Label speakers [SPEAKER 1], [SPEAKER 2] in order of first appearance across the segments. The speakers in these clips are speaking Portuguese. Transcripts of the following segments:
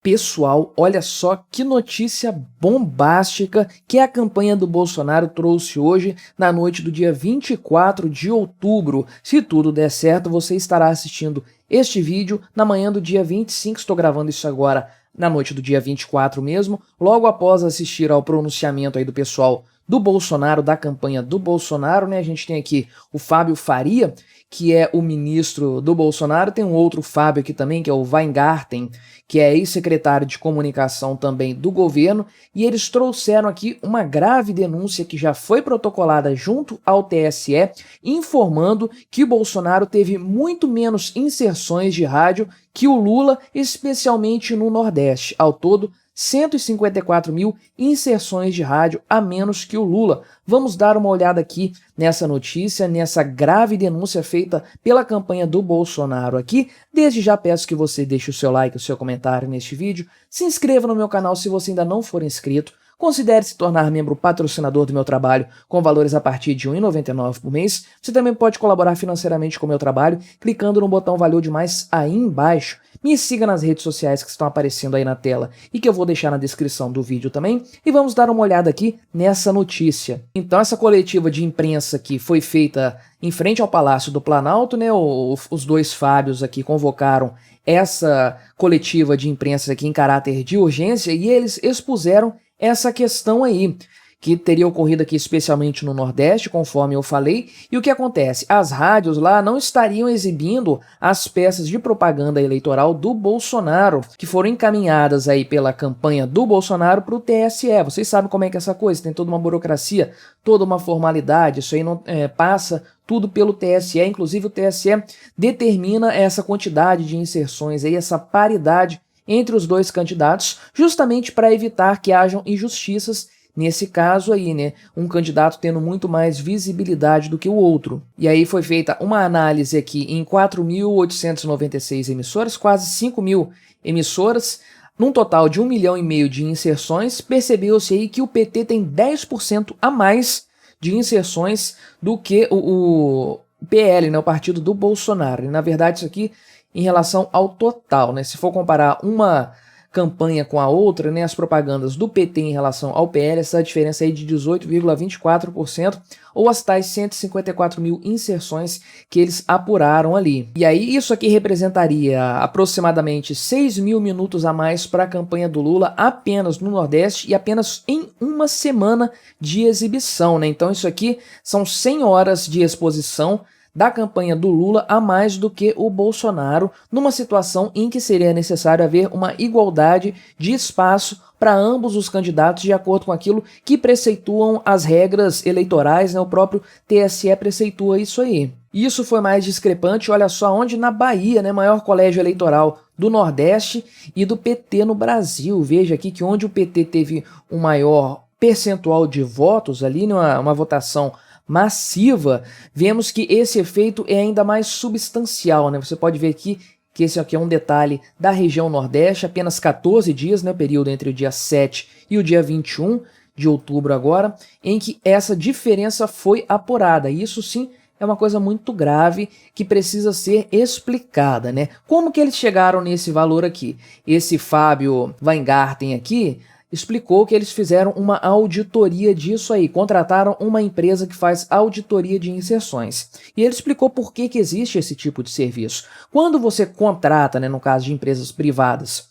[SPEAKER 1] Pessoal, olha só que notícia bombástica que a campanha do Bolsonaro trouxe hoje na noite do dia 24 de outubro. Se tudo der certo, você estará assistindo este vídeo na manhã do dia 25, estou gravando isso agora na noite do dia 24 mesmo, logo após assistir ao pronunciamento aí do pessoal do Bolsonaro, da campanha do Bolsonaro, né? A gente tem aqui o Fábio Faria, que é o ministro do Bolsonaro, tem um outro Fábio aqui também, que é o Weingarten, que é ex-secretário de comunicação também do governo, e eles trouxeram aqui uma grave denúncia que já foi protocolada junto ao TSE, informando que o Bolsonaro teve muito menos inserções de rádio que o Lula, especialmente no Nordeste. Ao todo, 154 mil inserções de rádio a menos que o Lula. Vamos dar uma olhada aqui nessa notícia, nessa grave denúncia feita pela campanha do Bolsonaro aqui. Desde já peço que você deixe o seu like, o seu comentário neste vídeo, se inscreva no meu canal se você ainda não for inscrito, considere se tornar membro patrocinador do meu trabalho com valores a partir de R$ 1,99 por mês. Você também pode colaborar financeiramente com o meu trabalho clicando no botão Valeu Demais aí embaixo. Me siga nas redes sociais que estão aparecendo aí na tela e que eu vou deixar na descrição do vídeo também. E vamos dar uma olhada aqui nessa notícia. Então essa coletiva de imprensa aqui foi feita em frente ao Palácio do Planalto, né? Os dois Fábios aqui convocaram essa coletiva de imprensa aqui em caráter de urgência e eles expuseram essa questão aí, que teria ocorrido aqui especialmente no Nordeste, conforme eu falei. E o que acontece? As rádios lá não estariam exibindo as peças de propaganda eleitoral do Bolsonaro, que foram encaminhadas aí pela campanha do Bolsonaro para o TSE. Vocês sabem como é que é essa coisa, tem toda uma burocracia, toda uma formalidade, isso aí não passa tudo pelo TSE, inclusive o TSE determina essa quantidade de inserções aí, essa paridade entre os dois candidatos, justamente para evitar que hajam injustiças. Nesse caso aí, né, um candidato tendo muito mais visibilidade do que o outro. E aí foi feita uma análise aqui em 4.896 emissoras, quase 5.000 emissoras, num total de 1,5 milhão de inserções. Percebeu-se aí que o PT tem 10% a mais de inserções do que o PL, né, o partido do Bolsonaro. E, na verdade, isso aqui em relação ao total, né? Se for comparar uma campanha com a outra, né, as propagandas do PT em relação ao PL, essa diferença aí de 18,24%, ou as tais 154 mil inserções que eles apuraram ali. E aí isso aqui representaria aproximadamente 6.000 minutos a mais para a campanha do Lula apenas no Nordeste e apenas em uma semana de exibição, né? Então isso aqui são 100 horas de exposição da campanha do Lula a mais do que o Bolsonaro, numa situação em que seria necessário haver uma igualdade de espaço para ambos os candidatos de acordo com aquilo que preceituam as regras eleitorais, né? O próprio TSE preceitua isso aí. Isso foi mais discrepante, olha só, onde na Bahia, né, maior colégio eleitoral do Nordeste e do PT no Brasil. Veja aqui que onde o PT teve um maior percentual de votos ali, uma votação massiva, vemos que esse efeito é ainda mais substancial, né? Você pode ver aqui que esse aqui é um detalhe da região Nordeste, apenas 14 dias, né? O período entre o dia 7 e o dia 21 de outubro agora, em que essa diferença foi apurada. E isso sim é uma coisa muito grave que precisa ser explicada, né? Como que eles chegaram nesse valor aqui? Esse Fábio Weingarten aqui explicou que eles fizeram uma auditoria disso aí, contrataram uma empresa que faz auditoria de inserções. E ele explicou por que existe esse tipo de serviço. Quando você contrata, né, no caso de empresas privadas,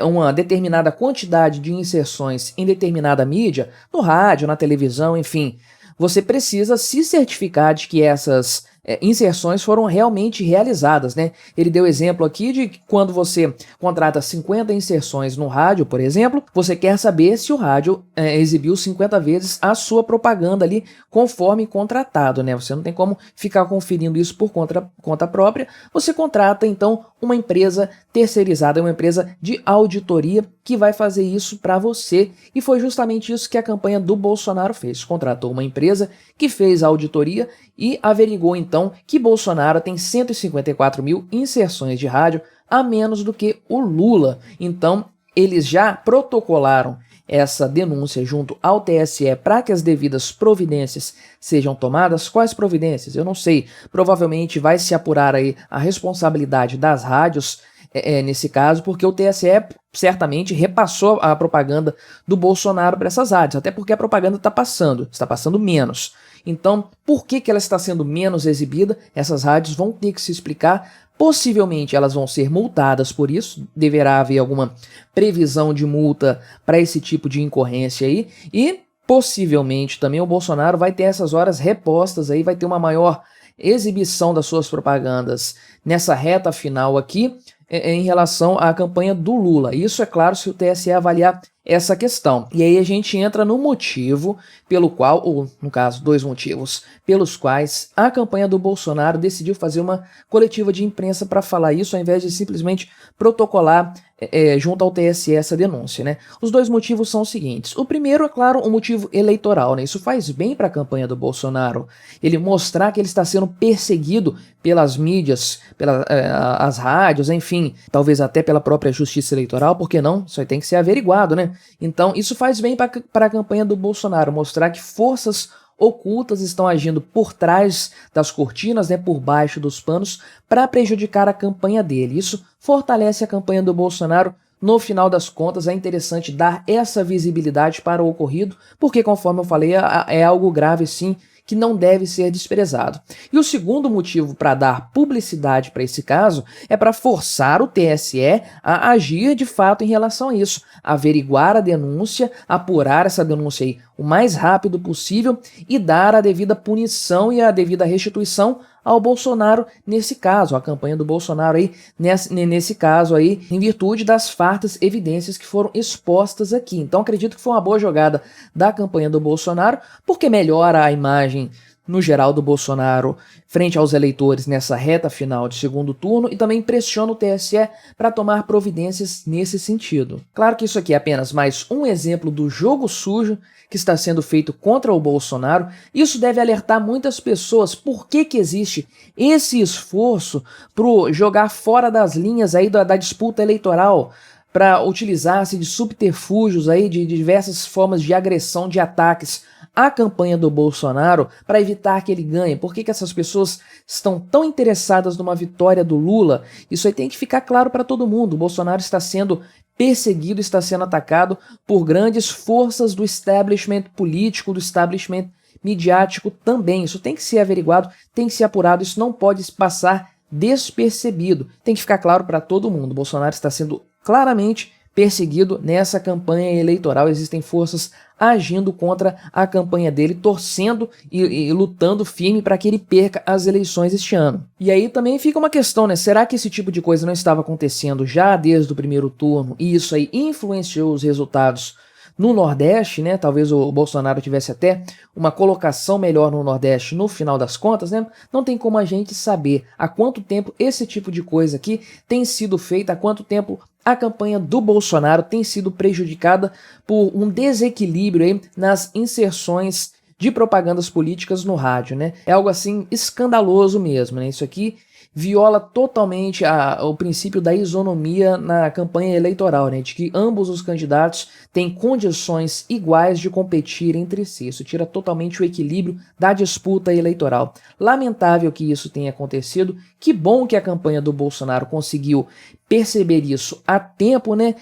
[SPEAKER 1] uma determinada quantidade de inserções em determinada mídia, no rádio, na televisão, enfim, você precisa se certificar de que essas inserções foram realmente realizadas, né? Ele deu exemplo aqui de que quando você contrata 50 inserções no rádio, por exemplo, você quer saber se o rádio exibiu 50 vezes a sua propaganda ali conforme contratado, né? Você não tem como ficar conferindo isso por conta própria. Você contrata então uma empresa terceirizada, uma empresa de auditoria que vai fazer isso para você. E foi justamente isso que a campanha do Bolsonaro fez. Contratou uma empresa que fez a auditoria e averigou então que Bolsonaro tem 154 mil inserções de rádio a menos do que o Lula. Então eles já protocolaram essa denúncia junto ao TSE para que as devidas providências sejam tomadas. Quais providências? Eu não sei. Provavelmente vai se apurar aí a responsabilidade das rádios nesse caso, porque o TSE certamente repassou a propaganda do Bolsonaro para essas rádios, até porque a propaganda está passando menos. Então, por que ela está sendo menos exibida? Essas rádios vão ter que se explicar. Possivelmente elas vão ser multadas por isso, deverá haver alguma previsão de multa para esse tipo de incorrência aí, e possivelmente também o Bolsonaro vai ter essas horas repostas aí, vai ter uma maior exibição das suas propagandas nessa reta final aqui em relação à campanha do Lula. Isso é claro se o TSE avaliar essa questão. E aí a gente entra no motivo pelo qual, ou no caso, dois motivos, pelos quais a campanha do Bolsonaro decidiu fazer uma coletiva de imprensa para falar isso, ao invés de simplesmente protocolar junto ao TSE essa denúncia, né? Os dois motivos são os seguintes. O primeiro, é claro, um motivo eleitoral, né? Isso faz bem para a campanha do Bolsonaro. Ele mostrar que ele está sendo perseguido pelas mídias, pelas rádios, enfim, talvez até pela própria justiça eleitoral, porque não? Isso aí tem que ser averiguado, né? Então, isso faz bem para a campanha do Bolsonaro, mostrar que forças ocultas estão agindo por trás das cortinas, né, por baixo dos panos, para prejudicar a campanha dele. Isso fortalece a campanha do Bolsonaro. No final das contas, é interessante dar essa visibilidade para o ocorrido, porque, conforme eu falei, é algo grave, sim, que não deve ser desprezado. E o segundo motivo para dar publicidade para esse caso é para forçar o TSE a agir de fato em relação a isso, averiguar a denúncia, apurar essa denúncia aí o mais rápido possível e dar a devida punição e a devida restituição ao Bolsonaro nesse caso, a campanha do Bolsonaro aí, nesse caso aí, em virtude das fartas evidências que foram expostas aqui. Então acredito que foi uma boa jogada da campanha do Bolsonaro, porque melhora a imagem no geral do Bolsonaro frente aos eleitores nessa reta final de segundo turno e também pressiona o TSE para tomar providências nesse sentido. Claro que isso aqui é apenas mais um exemplo do jogo sujo que está sendo feito contra o Bolsonaro. Isso deve alertar muitas pessoas por que existe esse esforço para jogar fora das linhas aí da disputa eleitoral, para utilizar-se de subterfúgios aí, de diversas formas de agressão, de ataques à campanha do Bolsonaro para evitar que ele ganhe. Por que essas pessoas estão tão interessadas numa vitória do Lula? Isso aí tem que ficar claro para todo mundo. O Bolsonaro está sendo perseguido, está sendo atacado por grandes forças do establishment político, do establishment midiático também. Isso tem que ser averiguado, tem que ser apurado, isso não pode passar despercebido. Tem que ficar claro para todo mundo. O Bolsonaro está sendo claramente perseguido nessa campanha eleitoral. Existem forças agindo contra a campanha dele, torcendo e lutando firme para que ele perca as eleições este ano. E aí também fica uma questão, né? Será que esse tipo de coisa não estava acontecendo já desde o primeiro turno e isso aí influenciou os resultados no Nordeste, né? Talvez o Bolsonaro tivesse até uma colocação melhor no Nordeste no final das contas, né? Não tem como a gente saber há quanto tempo esse tipo de coisa aqui tem sido feita, há quanto tempo a campanha do Bolsonaro tem sido prejudicada por um desequilíbrio aí nas inserções de propagandas políticas no rádio, né? É algo assim escandaloso mesmo, né? Isso aqui viola totalmente o princípio da isonomia na campanha eleitoral, né? De que ambos os candidatos têm condições iguais de competir entre si. Isso tira totalmente o equilíbrio da disputa eleitoral. Lamentável que isso tenha acontecido. Que bom que a campanha do Bolsonaro conseguiu perceber isso a tempo, né?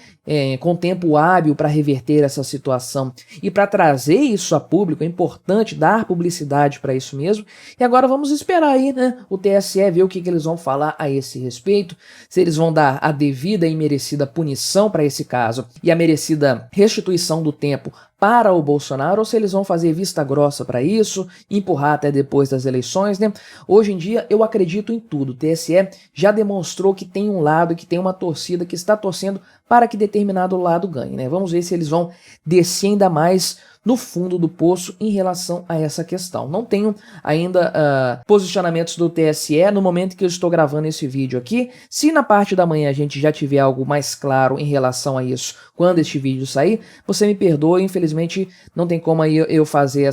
[SPEAKER 1] Com tempo hábil para reverter essa situação e para trazer isso a público. É importante dar publicidade para isso mesmo. E agora vamos esperar aí, né? O TSE ver o que eles vão falar a esse respeito, se eles vão dar a devida e merecida punição para esse caso e a merecida restituição do tempo para o Bolsonaro, ou se eles vão fazer vista grossa para isso, empurrar até depois das eleições, né? Hoje em dia eu acredito em tudo. O TSE já demonstrou que tem um lado, que tem uma torcida que está torcendo para que determinado lado ganhe, né? Vamos ver se eles vão descer ainda mais no fundo do poço em relação a essa questão. Não tenho ainda posicionamentos do TSE no momento que eu estou gravando esse vídeo aqui. Se na parte da manhã a gente já tiver algo mais claro em relação a isso, quando este vídeo sair, você me perdoe, infelizmente não tem como aí eu fazer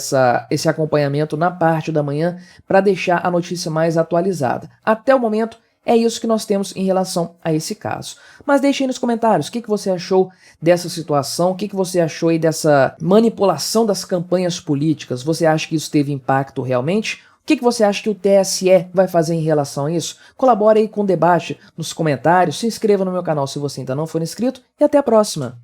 [SPEAKER 1] esse acompanhamento na parte da manhã para deixar a notícia mais atualizada. Até o momento, é isso que nós temos em relação a esse caso. Mas deixe aí nos comentários o que você achou dessa situação, o que você achou aí dessa manipulação das campanhas políticas. Você acha que isso teve impacto realmente? O que você acha que o TSE vai fazer em relação a isso? Colabore aí com o debate nos comentários, se inscreva no meu canal se você ainda não for inscrito e até a próxima!